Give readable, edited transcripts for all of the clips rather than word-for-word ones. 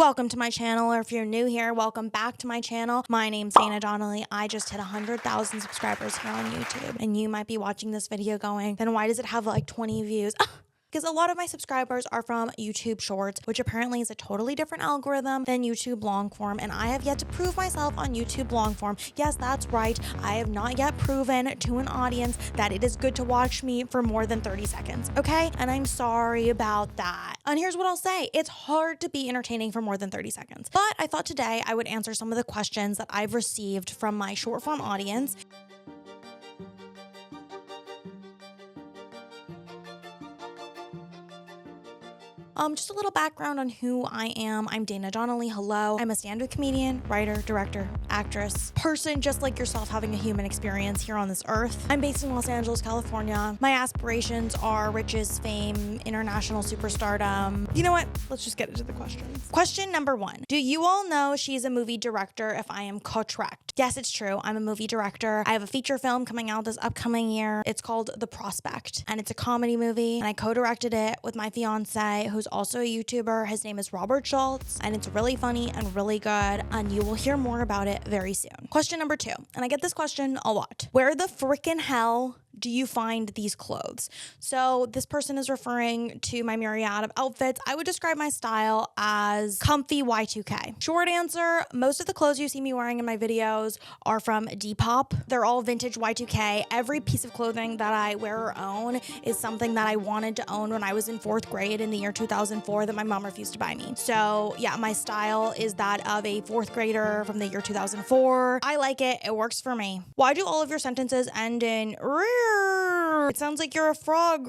Welcome to my channel, or if you're new here, welcome back to my channel. My name's Dana Donnelly. I just hit 100,000 subscribers here on YouTube, and you might be watching this video going, then why does it have like 20 views? Because a lot of my subscribers are from YouTube Shorts, which apparently is a totally different algorithm than YouTube long form, and I have yet to prove myself on YouTube long form. Yes, that's right. I have not yet proven to an audience that it is good to watch me for more than 30 seconds, okay? And I'm sorry about that. And here's what I'll say. It's hard to be entertaining for more than 30 seconds. But I thought today I would answer some of the questions that I've received from my short form audience. Just a little background on who I am. I'm Dana Donnelly. Hello. I'm a stand-up comedian, writer, director, actress, person just like yourself having a human experience here on this earth. I'm based in Los Angeles, California. My aspirations are riches, fame, international superstardom. You know what? Let's just get into the questions. Question number 1. Do you all know she's a movie director if I am correct? Yes, it's true. I'm a movie director. I have a feature film coming out this upcoming year. It's called The Prospect, and it's a comedy movie, and I co-directed it with my fiance, who's also a YouTuber. His name is Robert Schultz, and it's really funny and really good, and you will hear more about it very soon. Question number 2, and I get this question a lot. Where the frickin' hell do you find these clothes? So this person is referring to my myriad of outfits. I would describe my style as comfy Y2K. Short answer, most of the clothes you see me wearing in my videos are from Depop. They're all vintage Y2K. Every piece of clothing that I wear or own is something that I wanted to own when I was in 4th grade in the year 2004 that my mom refused to buy me. So yeah, my style is that of a 4th grader from the year 2004. I like it. It works for me. Why do all of your sentences end in it sounds like you're a frog.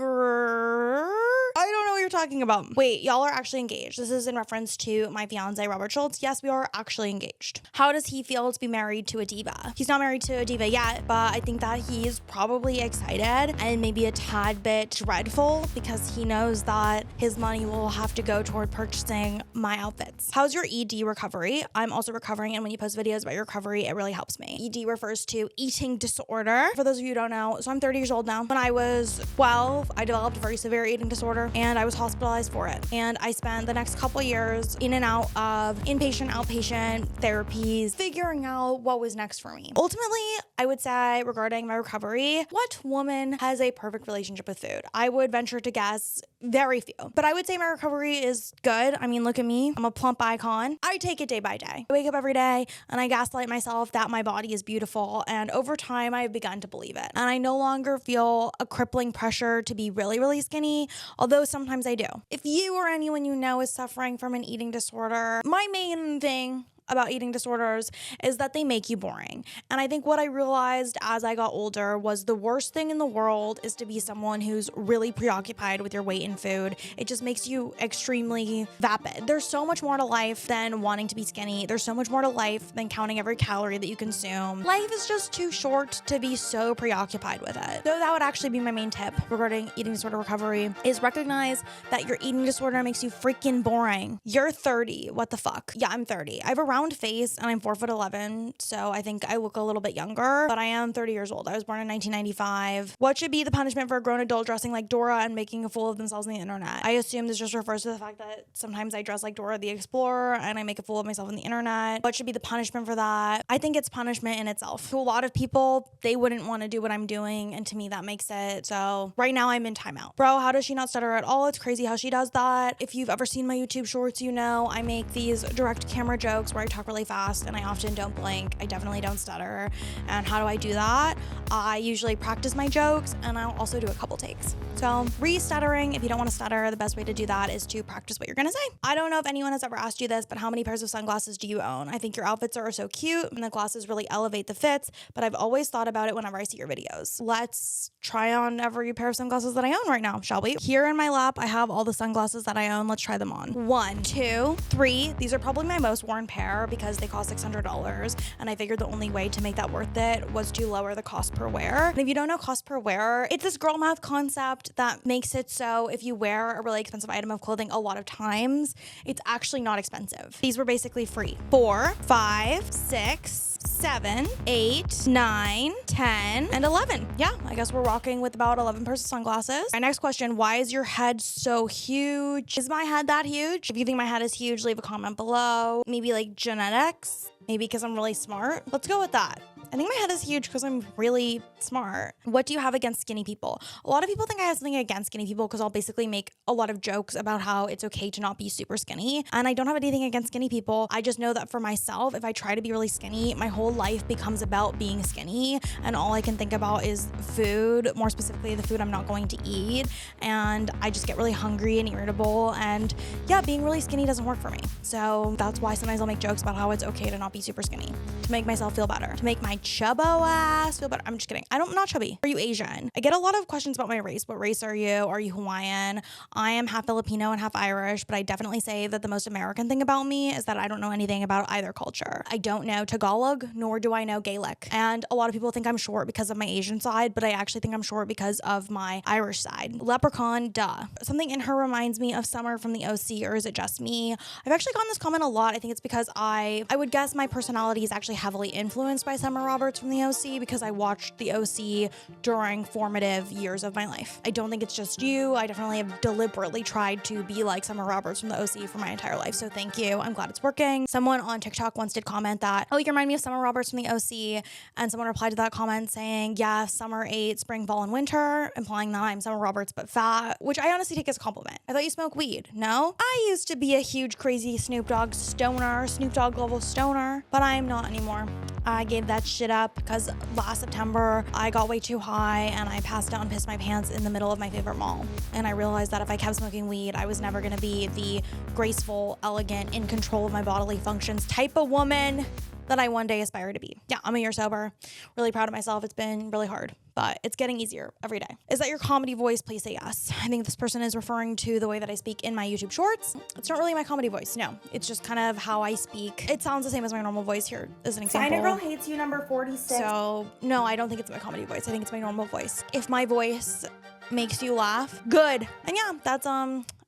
I don't know what you're talking about. Wait, y'all are actually engaged. This is in reference to my fiance, Robert Schultz. Yes, we are actually engaged. How does he feel to be married to a diva? He's not married to a diva yet, but I think that he's probably excited and maybe a tad bit dreadful because he knows that his money will have to go toward purchasing my outfits. How's your ED recovery? I'm also recovering, and when you post videos about your recovery, it really helps me. ED refers to eating disorder. For those of you who don't know, so I'm 30 years old now. When I was 12, I developed a very severe eating disorder, and I was hospitalized for it. And I spent the next couple of years in and out of inpatient, outpatient therapies, figuring out what was next for me. Ultimately, I would say regarding my recovery, what woman has a perfect relationship with food? I would venture to guess very few. But I would say my recovery is good. I mean, look at me. I'm a plump icon. I take it day by day. I wake up every day and I gaslight myself that my body is beautiful. And over time, I've begun to believe it. And I no longer feel a crippling pressure to be really, really skinny, although sometimes I do. If you or anyone you know is suffering from an eating disorder, my main thing about eating disorders is that they make you boring. And I think what I realized as I got older was the worst thing in the world is to be someone who's really preoccupied with your weight and food. It just makes you extremely vapid. There's so much more to life than wanting to be skinny. There's so much more to life than counting every calorie that you consume. Life is just too short to be so preoccupied with it. So that would actually be my main tip regarding eating disorder recovery, is recognize that your eating disorder makes you freaking boring. You're 30. What the fuck? Yeah, I'm 30. I have a round face and I'm 4'11", so I think I look a little bit younger, but I am 30 years old. I was born in 1995. What should be the punishment for a grown adult dressing like Dora and making a fool of themselves on the internet? I assume this just refers to the fact that sometimes I dress like Dora the Explorer and I make a fool of myself on the internet. What should be the punishment for that? I think it's punishment in itself. To a lot of people, they wouldn't want to do what I'm doing, and to me that makes it. So right now I'm in timeout. Bro, how does she not stutter at all? It's crazy how she does that. If you've ever seen my YouTube shorts, you know I make these direct camera jokes where I talk really fast and I often don't blink. I definitely don't stutter. And how do I do that? I usually practice my jokes, and I'll also do a couple takes. So re-stuttering, if you don't want to stutter, the best way to do that is to practice what you're gonna say. I don't know if anyone has ever asked you this, but how many pairs of sunglasses do you own? I think your outfits are so cute and the glasses really elevate the fits, but I've always thought about it whenever I see your videos. Let's try on every pair of sunglasses that I own right now, shall we? Here in my lap, I have all the sunglasses that I own. Let's try them on. 1, 2, 3. These are probably my most worn pair because they cost $600, and I figured the only way to make that worth it was to lower the cost per wear. And if you don't know cost per wear, it's this girl math concept that makes it so if you wear a really expensive item of clothing a lot of times, it's actually not expensive. These were basically free. 4, 5, 6, 7, 8, 9, 10, and 11. Yeah, I guess we're walking with about 11 pairs of sunglasses. My next question, why is your head so huge? Is my head that huge? If you think my head is huge, leave a comment below. Maybe like genetics? Maybe because I'm really smart? Let's go with that. I think my head is huge because I'm really smart. What do you have against skinny people? A lot of people think I have something against skinny people because I'll basically make a lot of jokes about how it's okay to not be super skinny. And I don't have anything against skinny people. I just know that for myself, if I try to be really skinny, my whole life becomes about being skinny. And all I can think about is food, more specifically the food I'm not going to eat. And I just get really hungry and irritable. And yeah, being really skinny doesn't work for me. So that's why sometimes I'll make jokes about how it's okay to not be super skinny, to make myself feel better, to make my chubbo ass feel better. I'm just kidding. I'm not chubby. Are you Asian? I get a lot of questions about my race. What race are you? Are you Hawaiian? I am half Filipino and half Irish, but I definitely say that the most American thing about me is that I don't know anything about either culture. I don't know Tagalog, nor do I know Gaelic. And a lot of people think I'm short because of my Asian side, but I actually think I'm short because of my Irish side. Leprechaun, duh. Something in her reminds me of Summer from the OC, or is it just me? I've actually gotten this comment a lot. I think it's because I would guess my personality is actually heavily influenced by Summer Roberts from the OC because I watched the OC during formative years of my life. I don't think it's just you. I definitely have deliberately tried to be like Summer Roberts from the OC for my entire life. So thank you. I'm glad it's working. Someone on TikTok once did comment that, oh, you remind me of Summer Roberts from the OC. And someone replied to that comment saying, yeah, summer ate spring, fall, and winter, implying that I'm Summer Roberts but fat, which I honestly take as a compliment. I thought you smoke weed. No? I used to be a huge crazy Snoop Dogg stoner, Snoop Dogg level stoner, but I'm not anymore. I gave that shit up because last September I got way too high and I passed out and pissed my pants in the middle of my favorite mall. And I realized that if I kept smoking weed, I was never gonna be the graceful, elegant, in control of my bodily functions type of woman that I one day aspire to be. Yeah, I'm a year sober. Really proud of myself. It's been really hard, but it's getting easier every day. Is that your comedy voice? Please say yes. I think this person is referring to the way that I speak in my YouTube shorts. It's not really my comedy voice. No, it's just kind of how I speak. It sounds the same as my normal voice here as an example. China Girl Hates You number 46. So no, I don't think it's my comedy voice. I think it's my normal voice. If my voice makes you laugh, good. And yeah, that's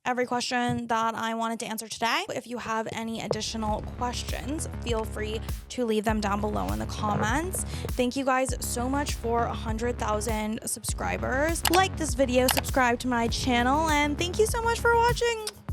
every question that I wanted to answer today. If you have any additional questions, feel free to leave them down below in the comments. Thank you guys so much for 100,000 subscribers. Like this video, subscribe to my channel, and thank you so much for watching.